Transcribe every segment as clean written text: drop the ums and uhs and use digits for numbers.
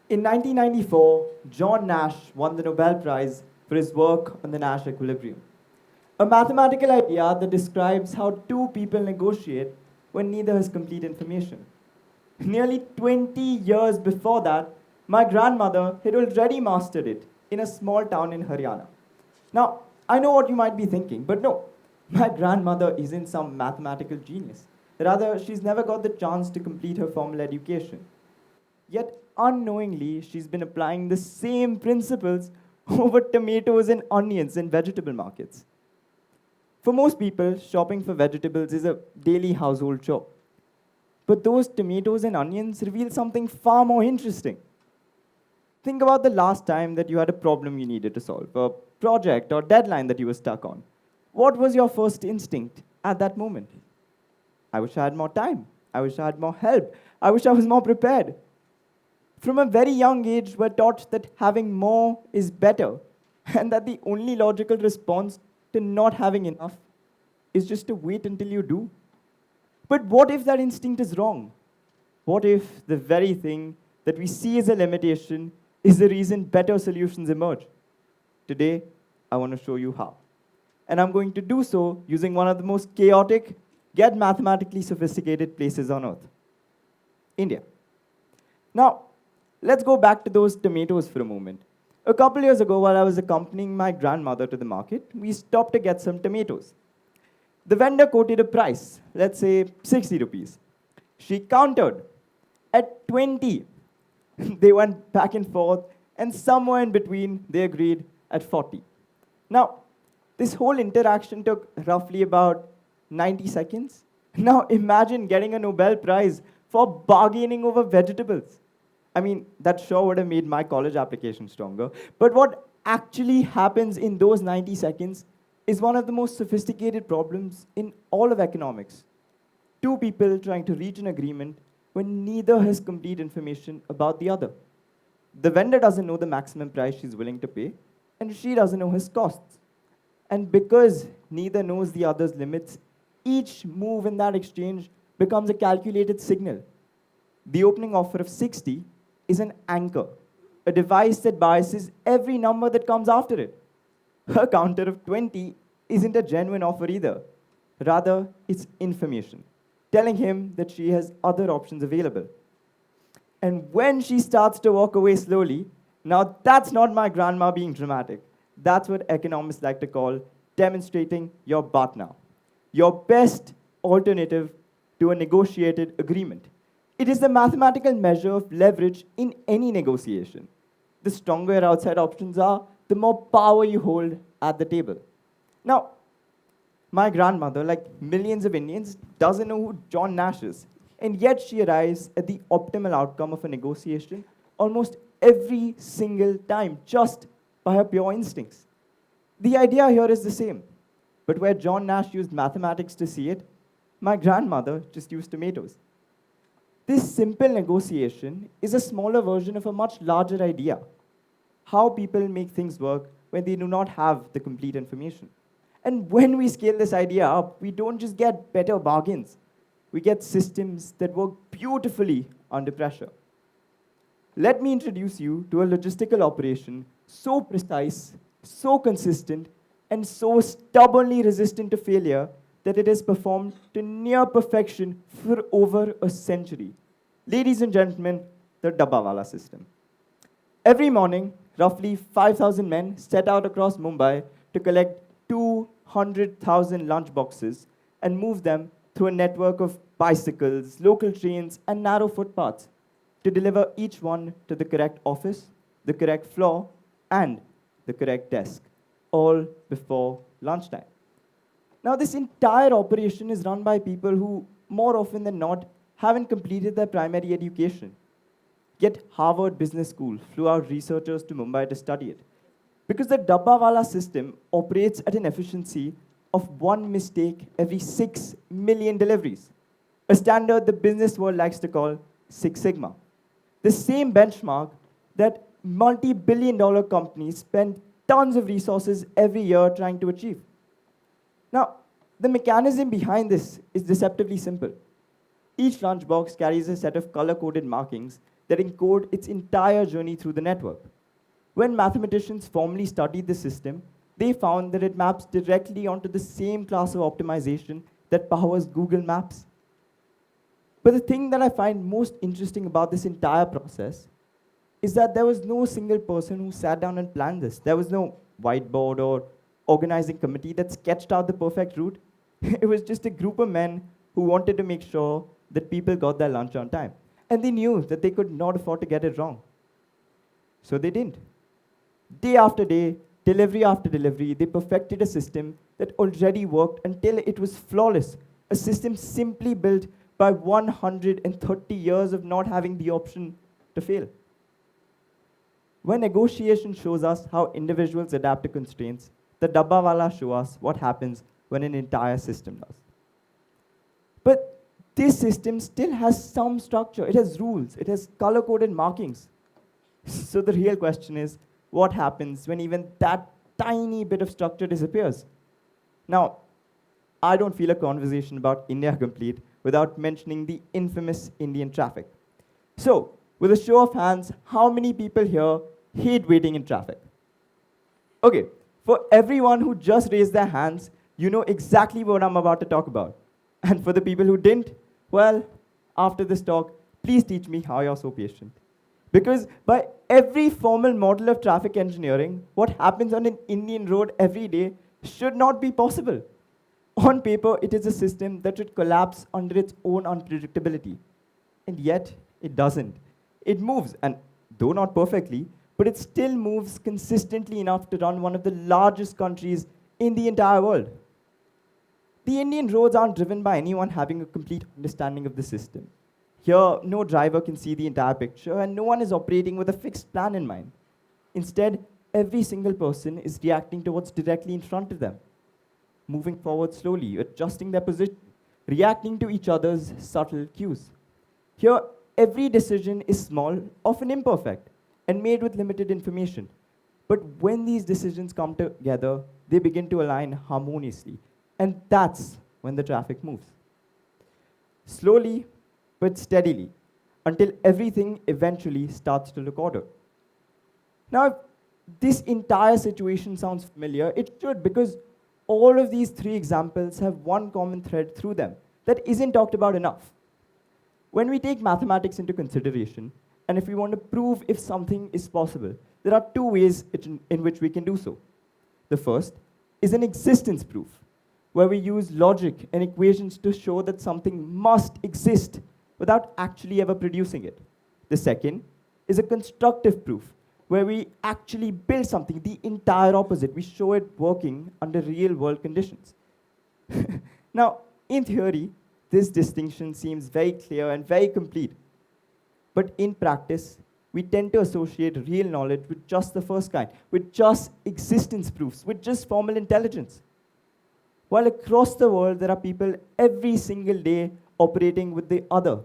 In 1994, John Nash won the Nobel Prize for his work on the Nash equilibrium, a mathematical idea that describes how two people negotiate when neither has complete information. Nearly 20 years before that, my grandmother had already mastered it in a small town in Haryana. Now, I know what you might be thinking, but no, my grandmother isn't some mathematical genius. Rather, she's never got the chance to complete her formal education. Yet, unknowingly, she's been applying the same principles over tomatoes and onions in vegetable markets. For most people, shopping for vegetables is a daily household chore. But those tomatoes and onions reveal something far more interesting. Think about the last time that you had a problem you needed to solve, a project or deadline that you were stuck on. What was your first instinct at that moment? I wish I had more time. I wish I had more help. I wish I was more prepared. From a very young age, we're taught that having more is better, and that the only logical response to not having enough is just to wait until you do. But what if that instinct is wrong? What if the very thing that we see as a limitation is the reason better solutions emerge? Today, I want to show you how. And I'm going to do so using one of the most chaotic, yet mathematically sophisticated places on earth, India. Now, let's go back to those tomatoes for a moment. A couple years ago, while I was accompanying my grandmother to the market, we stopped to get some tomatoes. The vendor quoted a price, let's say 60 rupees. She countered at 20. They went back and forth, and somewhere in between, they agreed at 40. Now, this whole interaction took roughly about 90 seconds. Now, imagine getting a Nobel Prize for bargaining over vegetables. I mean, that sure would have made my college application stronger. But what actually happens in those 90 seconds is one of the most sophisticated problems in all of economics. Two people trying to reach an agreement when neither has complete information about the other. The vendor doesn't know the maximum price she's willing to pay, and she doesn't know his costs. And because neither knows the other's limits, each move in that exchange becomes a calculated signal. The opening offer of 60 is an anchor, a device that biases every number that comes after it. Her counter of 20 isn't a genuine offer either. Rather, it's information, telling him that she has other options available. And when she starts to walk away slowly, now that's not my grandma being dramatic. That's what economists like to call demonstrating your butt now, your best alternative to a negotiated agreement. It is the mathematical measure of leverage in any negotiation. The stronger your outside options are, the more power you hold at the table. Now, my grandmother, like millions of Indians, doesn't know who John Nash is, and yet she arrives at the optimal outcome of a negotiation almost every single time, just by her pure instincts. The idea here is the same, but where John Nash used mathematics to see it, my grandmother just used tomatoes. This simple negotiation is a smaller version of a much larger idea: how people make things work when they do not have the complete information. And when we scale this idea up, we don't just get better bargains, we get systems that work beautifully under pressure. Let me introduce you to a logistical operation so precise, so consistent, and so stubbornly resistant to failure that it is performed to near perfection for over a century. Ladies and gentlemen, the Dabbawala system. Every morning, roughly 5,000 men set out across Mumbai to collect 200,000 lunch boxes and move them through a network of bicycles, local trains, and narrow footpaths to deliver each one to the correct office, the correct floor, and the correct desk, all before lunchtime. Now, this entire operation is run by people who, more often than not, haven't completed their primary education. Yet Harvard Business School flew out researchers to Mumbai to study it, because the Dabbawala system operates at an efficiency of one mistake every 6 million deliveries, a standard the business world likes to call Six Sigma. The same benchmark that multi-billion-dollar companies spend tons of resources every year trying to achieve. Now, the mechanism behind this is deceptively simple. Each lunchbox carries a set of color-coded markings that encode its entire journey through the network. When mathematicians formally studied the system, they found that it maps directly onto the same class of optimization that powers Google Maps. But the thing that I find most interesting about this entire process is that there was no single person who sat down and planned this. There was no whiteboard or organizing committee that sketched out the perfect route. It was just a group of men who wanted to make sure that people got their lunch on time. And they knew that they could not afford to get it wrong. So they didn't. Day after day, delivery after delivery, they perfected a system that already worked until it was flawless. A system simply built by 130 years of not having the option to fail. When negotiation shows us how individuals adapt to constraints, the Dabbawala show us what happens when an entire system does. But this system still has some structure. It has rules. It has color-coded markings. So the real question is, what happens when even that tiny bit of structure disappears? Now, I don't feel a conversation about India complete without mentioning the infamous Indian traffic. So, with a show of hands, how many people here hate waiting in traffic? Okay, for everyone who just raised their hands, you know exactly what I'm about to talk about. And for the people who didn't, well, after this talk, please teach me how you're so patient. Because by every formal model of traffic engineering, what happens on an Indian road every day should not be possible. On paper, it is a system that should collapse under its own unpredictability. And yet, it doesn't. It moves, and though not perfectly, but it still moves consistently enough to run one of the largest countries in the entire world. The Indian roads aren't driven by anyone having a complete understanding of the system. Here, no driver can see the entire picture, and no one is operating with a fixed plan in mind. Instead, every single person is reacting to what's directly in front of them, moving forward slowly, adjusting their position, reacting to each other's subtle cues. Here, every decision is small, often imperfect, and made with limited information. But when these decisions come together, they begin to align harmoniously. And that's when the traffic moves. Slowly, but steadily, until everything eventually starts to look ordered. Now, if this entire situation sounds familiar, it should, because all of these three examples have one common thread through them that isn't talked about enough. When we take mathematics into consideration, and if we want to prove if something is possible, there are two ways in which we can do so. The first is an existence proof, where we use logic and equations to show that something must exist without actually ever producing it. The second is a constructive proof, where we actually build something, the entire opposite. We show it working under real-world conditions. Now, in theory, this distinction seems very clear and very complete. But in practice, we tend to associate real knowledge with just the first kind, with just existence proofs, with just formal intelligence. While across the world, there are people every single day operating with the other,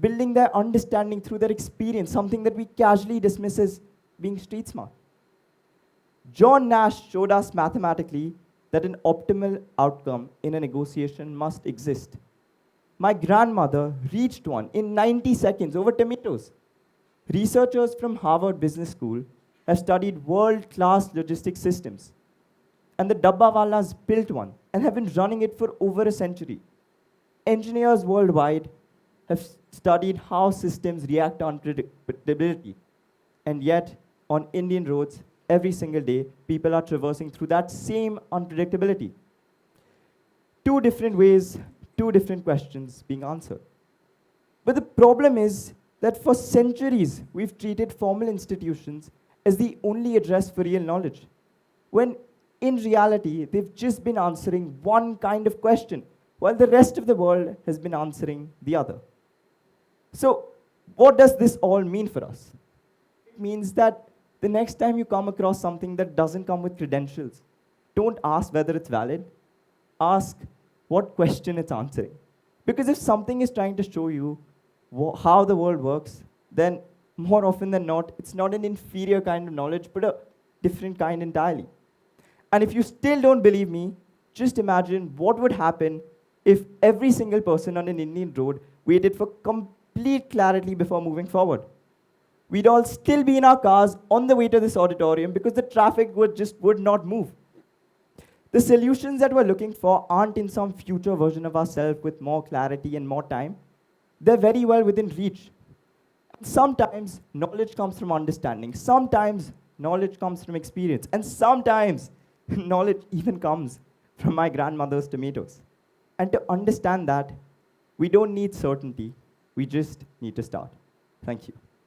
building their understanding through their experience, something that we casually dismiss as being street smart. John Nash showed us mathematically that an optimal outcome in a negotiation must exist. My grandmother reached one in 90 seconds over tomatoes. Researchers from Harvard Business School have studied world-class logistics systems. And the Dabbawalas built one and have been running it for over a century. Engineers worldwide have studied how systems react to unpredictability. And yet, on Indian roads, every single day, people are traversing through that same unpredictability. Two different ways, two different questions being answered. But the problem is that for centuries, we've treated formal institutions as the only address for real knowledge, when in reality, they've just been answering one kind of question, while the rest of the world has been answering the other. So, what does this all mean for us? It means that the next time you come across something that doesn't come with credentials, don't ask whether it's valid, ask what question it's answering. Because if something is trying to show you how the world works, then more often than not, it's not an inferior kind of knowledge, but a different kind entirely. And if you still don't believe me, just imagine what would happen if every single person on an Indian road waited for complete clarity before moving forward. We'd all still be in our cars on the way to this auditorium because the traffic would not move. The solutions that we're looking for aren't in some future version of ourselves with more clarity and more time. They're very well within reach. Sometimes knowledge comes from understanding. Sometimes knowledge comes from experience. And sometimes knowledge even comes from my grandmother's tomatoes. And to understand that, we don't need certainty. We just need to start. Thank you.